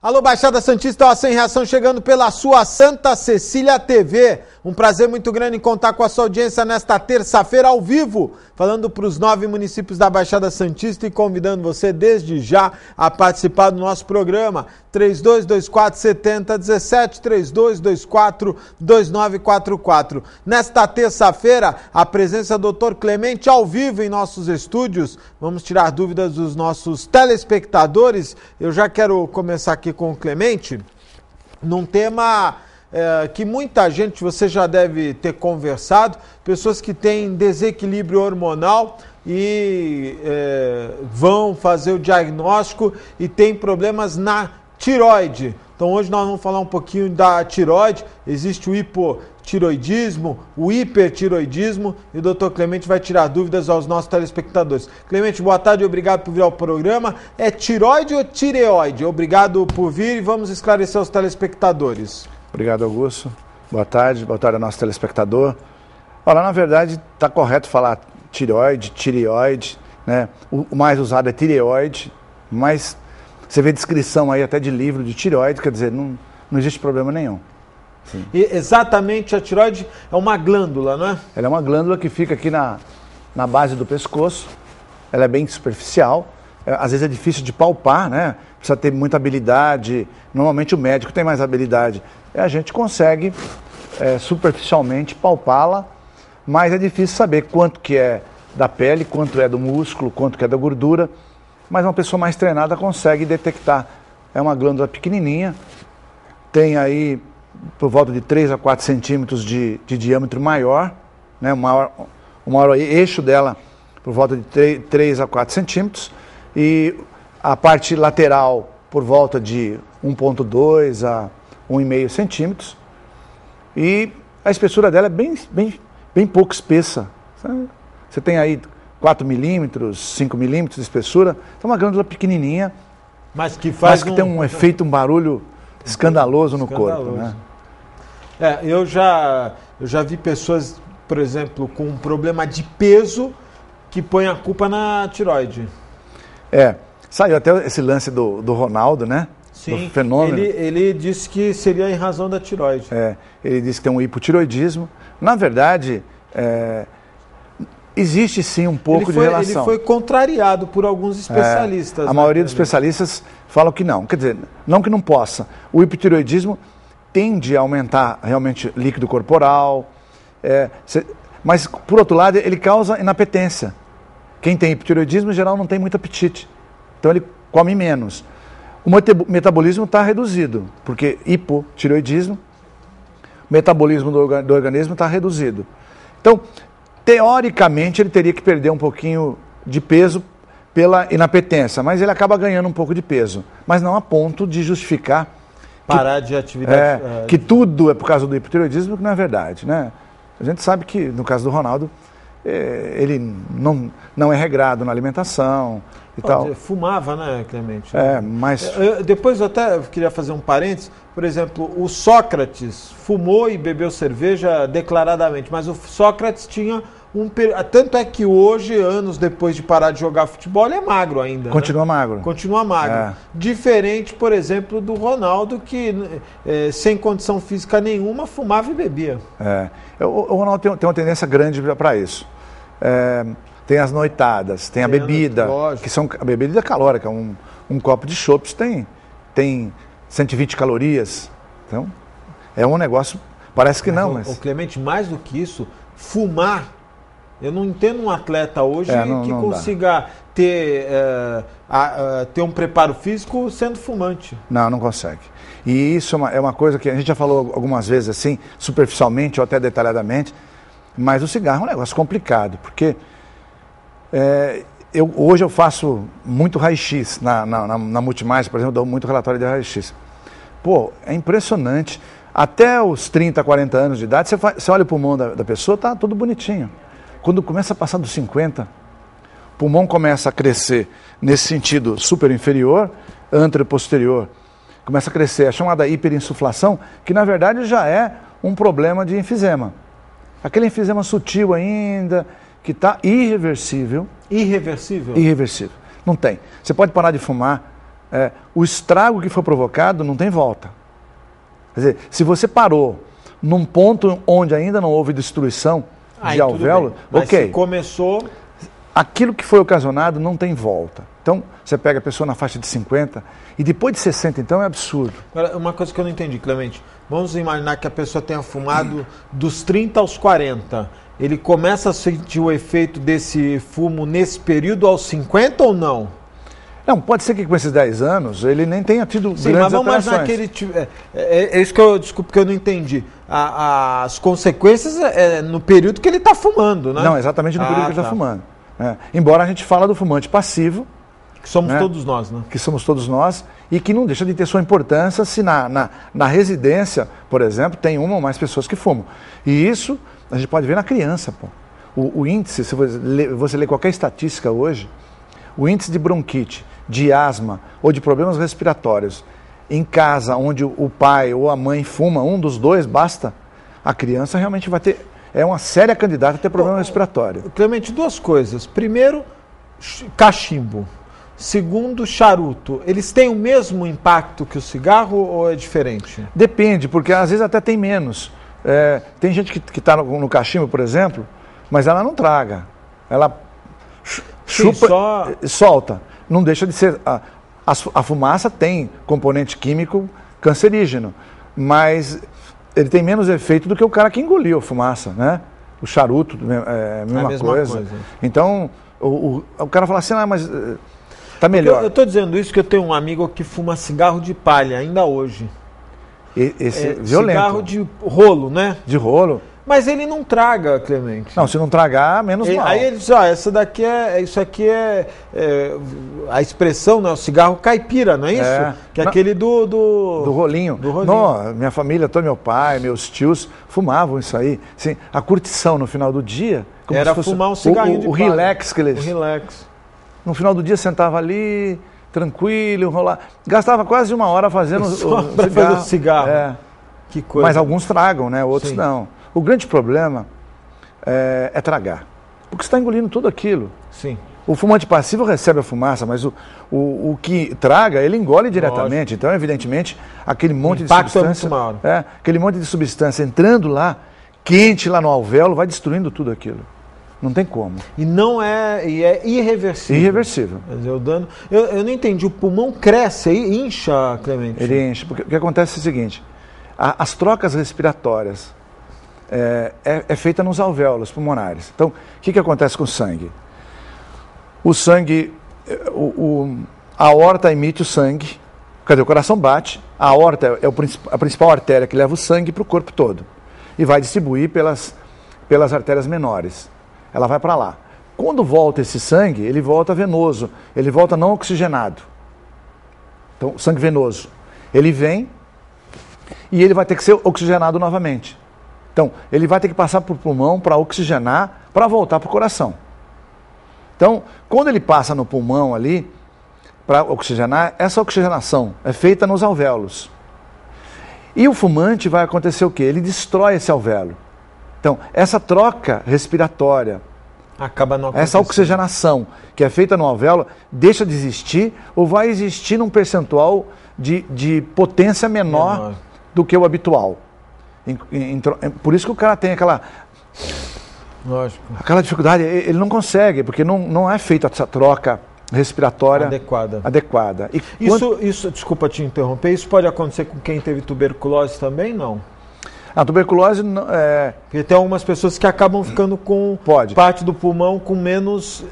Alô, Baixada Santista, ó, Sem Reação chegando pela sua Santa Cecília TV. Um prazer muito grande em contar com a sua audiência nesta terça-feira ao vivo, falando para os 9 municípios da Baixada Santista e convidando você desde já a participar do nosso programa. 3224-7017, 3224-2944. Nesta terça-feira, a presença do Dr. Clemente ao vivo em nossos estúdios. Vamos tirar dúvidas dos nossos telespectadores. Eu já quero começar aqui com o Clemente, num tema que muita gente, você já deve ter conversado, pessoas que têm desequilíbrio hormonal e vão fazer o diagnóstico e têm problemas na tireoide. Então hoje nós vamos falar um pouquinho da tireoide. Existe o hipotiroidismo, o hipertiroidismo, e o Dr. Clemente vai tirar dúvidas aos nossos telespectadores. Clemente, boa tarde e obrigado por vir ao programa. É tireoide ou tireoide? Obrigado por vir e vamos esclarecer aos telespectadores. Obrigado, Augusto. Boa tarde ao nosso telespectador. Olha, na verdade, está correto falar tireoide, né? O mais usado é tireoide, mas você vê descrição aí até de livro de tireoide, quer dizer, não existe problema nenhum. Sim. E exatamente, a tireoide é uma glândula, não é? Ela é uma glândula que fica aqui na base do pescoço, ela é bem superficial, às vezes é difícil de palpar, né? Precisa ter muita habilidade, normalmente o médico tem mais habilidade. A gente consegue superficialmente palpá-la, mas é difícil saber quanto que é da pele, quanto é do músculo, quanto que é da gordura, mas uma pessoa mais treinada consegue detectar. É uma glândula pequenininha, tem aí por volta de 3 a 4 centímetros de diâmetro maior, né? O maior eixo dela por volta de 3 a 4 centímetros, e a parte lateral por volta de 1,2 a 1,5 centímetros, e a espessura dela é bem pouco espessa. Você tem aí 4 milímetros, 5 milímetros de espessura, então uma glândula pequenininha, mas que tem um efeito, um barulho escandaloso no corpo, né? Eu já vi pessoas, por exemplo, com um problema de peso que põem a culpa na tireoide. Saiu até esse lance do Ronaldo, né? Sim, do fenômeno. Ele disse que seria em razão da tireoide. Ele disse que tem um hipotiroidismo. Na verdade, existe sim um pouco de relação. Ele foi contrariado por alguns especialistas. A maioria dos especialistas falam que não. Quer dizer, não que não possa. O hipotiroidismo tende a aumentar realmente líquido corporal, mas, por outro lado, ele causa inapetência. Quem tem hipotiroidismo, em geral, não tem muito apetite. Então, ele come menos. O metabolismo está reduzido, porque hipotiroidismo, o metabolismo do organismo está reduzido. Então, teoricamente, ele teria que perder um pouquinho de peso pela inapetência, mas ele acaba ganhando um pouco de peso, mas não a ponto de justificar parar de atividade. Que tudo é por causa do hipotiroidismo, que não é verdade, né? A gente sabe que, no caso do Ronaldo, ele não é regrado na alimentação e tal. Fumava, né, Clemente? Mas... Depois eu até queria fazer um parênteses. Por exemplo, o Sócrates fumou e bebeu cerveja declaradamente, mas o Sócrates tinha tanto é que hoje, anos depois de parar de jogar futebol, ele é magro ainda. Continua magro. Continua magro. Diferente, por exemplo, do Ronaldo, que sem condição física nenhuma fumava e bebia. O Ronaldo tem uma tendência grande para isso. Tem as noitadas, tem a bebida, lógico. Que são a bebida calórica. Um copo de chopps tem 120 calorias. Então, é um negócio, parece que não, mas... O Clemente, mais do que isso, fumar. Eu não entendo um atleta hoje que consiga ter um preparo físico sendo fumante. Não consegue. E isso é uma coisa que a gente já falou algumas vezes, assim, superficialmente ou até detalhadamente, mas o cigarro é um negócio complicado, porque hoje eu faço muito raio-x na Multimais, por exemplo, eu dou muito relatório de raio-x. Pô, é impressionante. Até os 30, 40 anos de idade, você olha o pulmão da pessoa, tá tudo bonitinho. Quando começa a passar dos 50, o pulmão começa a crescer nesse sentido super inferior, anteroposterior, começa a crescer, a chamada hiperinsuflação, que na verdade já é um problema de enfisema. Aquele enfisema sutil ainda, que está irreversível. Irreversível? Irreversível. Não tem. Você pode parar de fumar, o estrago que foi provocado não tem volta. Quer dizer, se você parou num ponto onde ainda não houve destruição de alvéolo, mas ok. se começou... Aquilo que foi ocasionado não tem volta. Então, você pega a pessoa na faixa de 50 e depois de 60, então, é absurdo. Agora, uma coisa que eu não entendi, Clemente. Vamos imaginar que a pessoa tenha fumado dos 30 aos 40. Ele começa a sentir o efeito desse fumo nesse período aos 50 ou não? Não, pode ser que com esses 10 anos ele nem tenha tido Sim, grandes mas vamos imaginar que ele tiver... É isso que eu... Desculpa que eu não entendi. As consequências é no período que ele está fumando, né? Não, exatamente no período que ele está fumando. Embora a gente fala do fumante passivo, que somos todos nós, né? Que somos todos nós, e que não deixa de ter sua importância se na residência, por exemplo, tem uma ou mais pessoas que fumam. E isso a gente pode ver na criança, pô. O índice, se você ler qualquer estatística hoje, o índice de bronquite, de asma ou de problemas respiratórios em casa onde o pai ou a mãe fuma, um dos dois basta, a criança realmente vai ter... É uma séria candidata a ter problema respiratório. Clemente, duas coisas. Primeiro, cachimbo. Segundo, charuto. Eles têm o mesmo impacto que o cigarro ou é diferente? Depende, porque às vezes até tem menos. Tem gente que está no cachimbo, por exemplo, mas ela não traga. Ela chupa, solta. Não deixa de ser... A fumaça tem componente químico cancerígeno, mas... ele tem menos efeito do que o cara que engoliu a fumaça, né? O charuto, a mesma coisa. Então, o cara fala assim, mas tá melhor. Eu estou dizendo isso porque eu tenho um amigo que fuma cigarro de palha, ainda hoje. Esse violento. Cigarro de rolo, né? De rolo. Mas ele não traga, Clemente. Não, se não tragar, menos mal. Aí ele diz, essa daqui isso aqui é a expressão, né? O cigarro caipira, não é isso? Que é aquele do rolinho. Do rolinho. Não, minha família, todo meu pai, meus tios fumavam isso aí. Assim, a curtição no final do dia... Como era fumar um cigarrinho de palha. O relax que eles... O relax. No final do dia sentava ali, tranquilo, enrolar. Gastava quase 1 hora fazendo o cigarro. Que coisa. Mas alguns tragam, né? Outros Sim. não. O grande problema é tragar. Porque você está engolindo tudo aquilo. Sim. O fumante passivo recebe a fumaça, mas o que traga, ele engole diretamente. Lógico. Então, evidentemente, aquele monte de substância... aquele monte de substância entrando lá, quente lá no alvéolo, vai destruindo tudo aquilo. Não tem como. E não é irreversível. Irreversível. Quer dizer, o dano... Eu não entendi, o pulmão cresce aí, incha, Clemente? Ele enche, porque o que acontece é o seguinte, as trocas respiratórias é feita nos alvéolos pulmonares. Então, o que acontece com o sangue? O sangue, a aorta emite o sangue, o coração bate, a aorta é a principal artéria que leva o sangue para o corpo todo e vai distribuir pelas artérias menores. Ela vai para lá. Quando volta esse sangue, ele volta venoso, ele volta não oxigenado. Então, sangue venoso. Ele vem e ele vai ter que ser oxigenado novamente. Então, ele vai ter que passar por pulmão para oxigenar, para voltar para o coração. Então, quando ele passa no pulmão ali, para oxigenar, essa oxigenação é feita nos alvéolos. E o fumante vai acontecer o quê? Ele destrói esse alvéolo. Então, essa troca respiratória, acaba não acontecendo. Essa oxigenação que é feita no alvéolo, deixa de existir ou vai existir num percentual de potência menor do que o habitual. Por isso que o cara tem aquela dificuldade, ele não consegue, porque não é feita essa troca respiratória adequada. E isso, desculpa te interromper, isso pode acontecer com quem teve tuberculose também, não? A tuberculose Porque tem algumas pessoas que acabam ficando com parte do pulmão com menos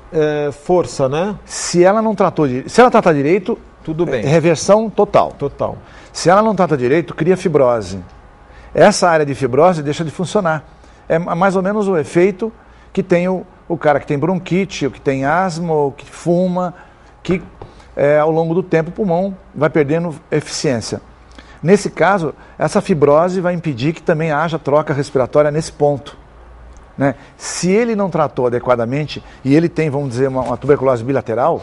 força, né? Se ela não tratou se ela tratar direito, tudo bem. Reversão total. Total. Se ela não trata direito, cria fibrose. Essa área de fibrose deixa de funcionar. É mais ou menos o efeito que tem o cara que tem bronquite, o que tem asma, o que fuma, que ao longo do tempo o pulmão vai perdendo eficiência. Nesse caso, essa fibrose vai impedir que também haja troca respiratória nesse ponto. Né? Se ele não tratou adequadamente e ele tem, vamos dizer, uma tuberculose bilateral,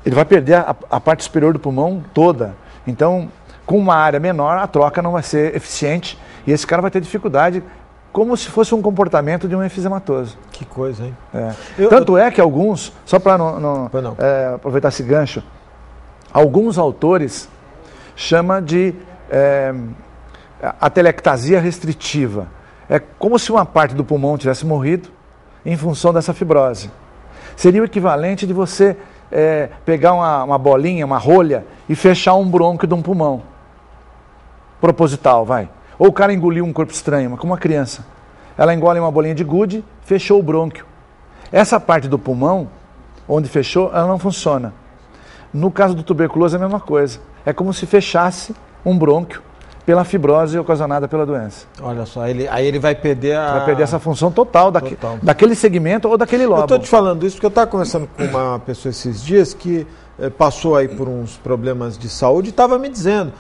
ele vai perder a parte superior do pulmão toda. Então, com uma área menor, a troca não vai ser eficiente e esse cara vai ter dificuldade, como se fosse um comportamento de um enfisematoso. Que coisa, hein? Tanto é que alguns, só para aproveitar esse gancho, Alguns autores chamam de atelectasia restritiva. É como se uma parte do pulmão tivesse morrido em função dessa fibrose. Seria o equivalente de você pegar uma bolinha, uma rolha e fechar um brônquio de um pulmão. Proposital, vai. Ou o cara engoliu um corpo estranho, como uma criança. Ela engole uma bolinha de gude, fechou o brônquio. Essa parte do pulmão, onde fechou, ela não funciona. No caso do tuberculose é a mesma coisa. É como se fechasse um brônquio pela fibrose ocasionada pela doença. Olha só, aí ele vai perder Vai perder essa função total daquele segmento ou daquele lobo. Eu estou te falando isso porque eu estava conversando com uma pessoa esses dias que passou aí por uns problemas de saúde e estava me dizendo.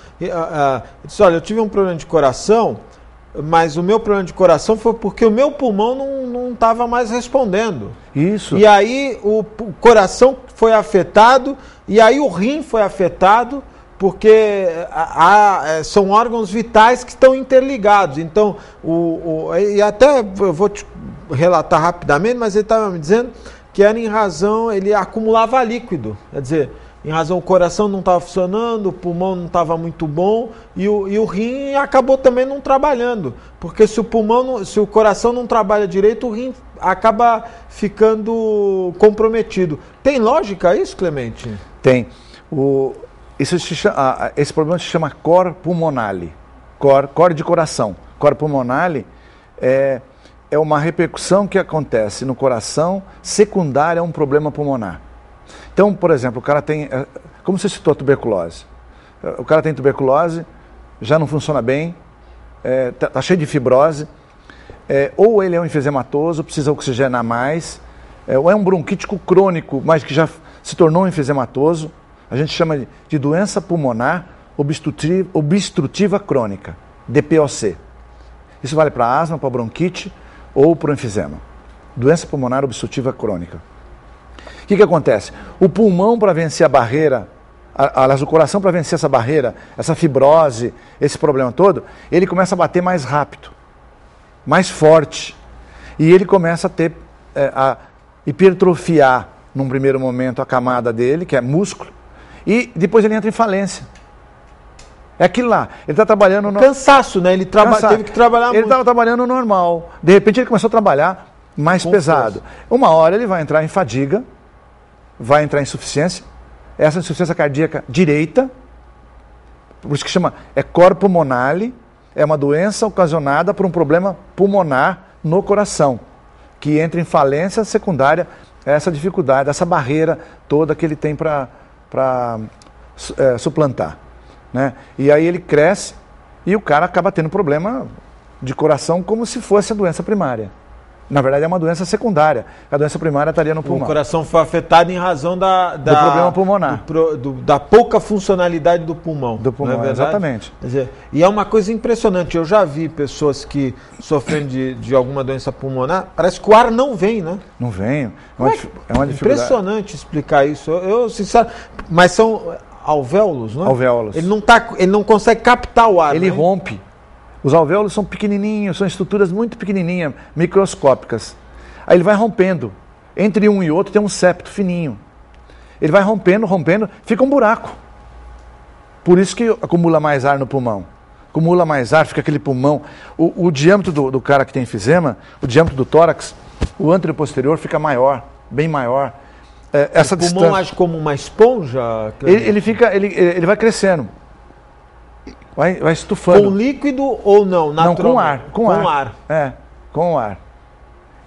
Disse, olha, eu tive um problema de coração, mas o meu problema de coração foi porque o meu pulmão não estava mais respondendo. Isso. E aí o coração foi afetado, e aí o rim foi afetado, porque são órgãos vitais que estão interligados. Então, e até eu vou te relatar rapidamente, mas ele estava me dizendo que era em razão, ele acumulava líquido, quer dizer, em razão o coração não estava funcionando, o pulmão não estava muito bom e o rim acabou também não trabalhando, porque se o coração não trabalha direito, o rim acaba ficando comprometido. Tem lógica isso, Clemente? Tem. Esse problema se chama cor pulmonale, cor de coração. Cor pulmonale é uma repercussão que acontece no coração secundária a um problema pulmonar. Então, por exemplo, o cara tem, como você citou a tuberculose, o cara tem tuberculose, já não funciona bem, tá cheio de fibrose, ou ele é um enfesematoso, precisa oxigenar mais, ou é um bronquítico crônico, mas que já se tornou um enfesematoso. A gente chama de doença pulmonar obstrutiva crônica, DPOC. Isso vale para asma, para bronquite ou para o enfisema. Doença pulmonar obstrutiva crônica. O que acontece? O pulmão, para vencer a barreira, aliás, o coração, para vencer essa barreira, essa fibrose, esse problema todo, ele começa a bater mais rápido, mais forte. E ele começa a hipertrofiar, num primeiro momento, a camada dele, que é músculo, e depois ele entra em falência. É aquilo lá. Ele está trabalhando... Cansaço, né? Ele teve que trabalhar muito. Ele estava trabalhando normal. De repente ele começou a trabalhar mais pesado. Uma hora ele vai entrar em fadiga, vai entrar em insuficiência. Essa insuficiência cardíaca direita, por isso que chama, cor pulmonale, é uma doença ocasionada por um problema pulmonar no coração, que entra em falência secundária, essa dificuldade, essa barreira toda que ele tem para suplantar. Né? E aí ele cresce e o cara acaba tendo problema de coração como se fosse a doença primária. Na verdade é uma doença secundária. A doença primária estaria no pulmão. O coração foi afetado em razão do problema pulmonar. Da pouca funcionalidade do pulmão. Do pulmão, exatamente. Quer dizer, e é uma coisa impressionante. Eu já vi pessoas que sofrem de alguma doença pulmonar, parece que o ar não vem, né? Não vem. É uma dificuldade. Impressionante explicar isso. Eu sincero, mas são alvéolos, não é? Alvéolos. Ele não consegue captar o ar. Ele rompe. Os alvéolos são pequenininhos, são estruturas muito pequenininhas, microscópicas. Aí ele vai rompendo. Entre um e outro tem um septo fininho. Ele vai rompendo, fica um buraco. Por isso que acumula mais ar no pulmão. Acumula mais ar, fica aquele pulmão. O diâmetro do cara que tem enfisema, o diâmetro do tórax, o antero posterior fica maior, bem maior. Essa o pulmão age como uma esponja? Ele vai crescendo. Vai estufando. Com líquido ou não? Não, com ar. Com ar. Com o ar.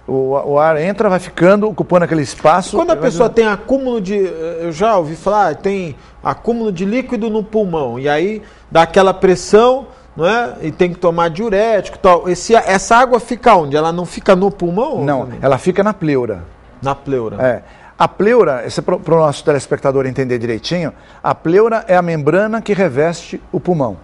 O ar entra, vai ficando, ocupando aquele espaço. Quando a pessoa tem acúmulo de... Eu já ouvi falar, tem acúmulo de líquido no pulmão. E aí dá aquela pressão, não é? E tem que tomar diurético e tal. Essa água fica onde? Ela não fica no pulmão? Não, ela fica na pleura. Na pleura. A pleura, para o nosso telespectador entender direitinho, a pleura é a membrana que reveste o pulmão.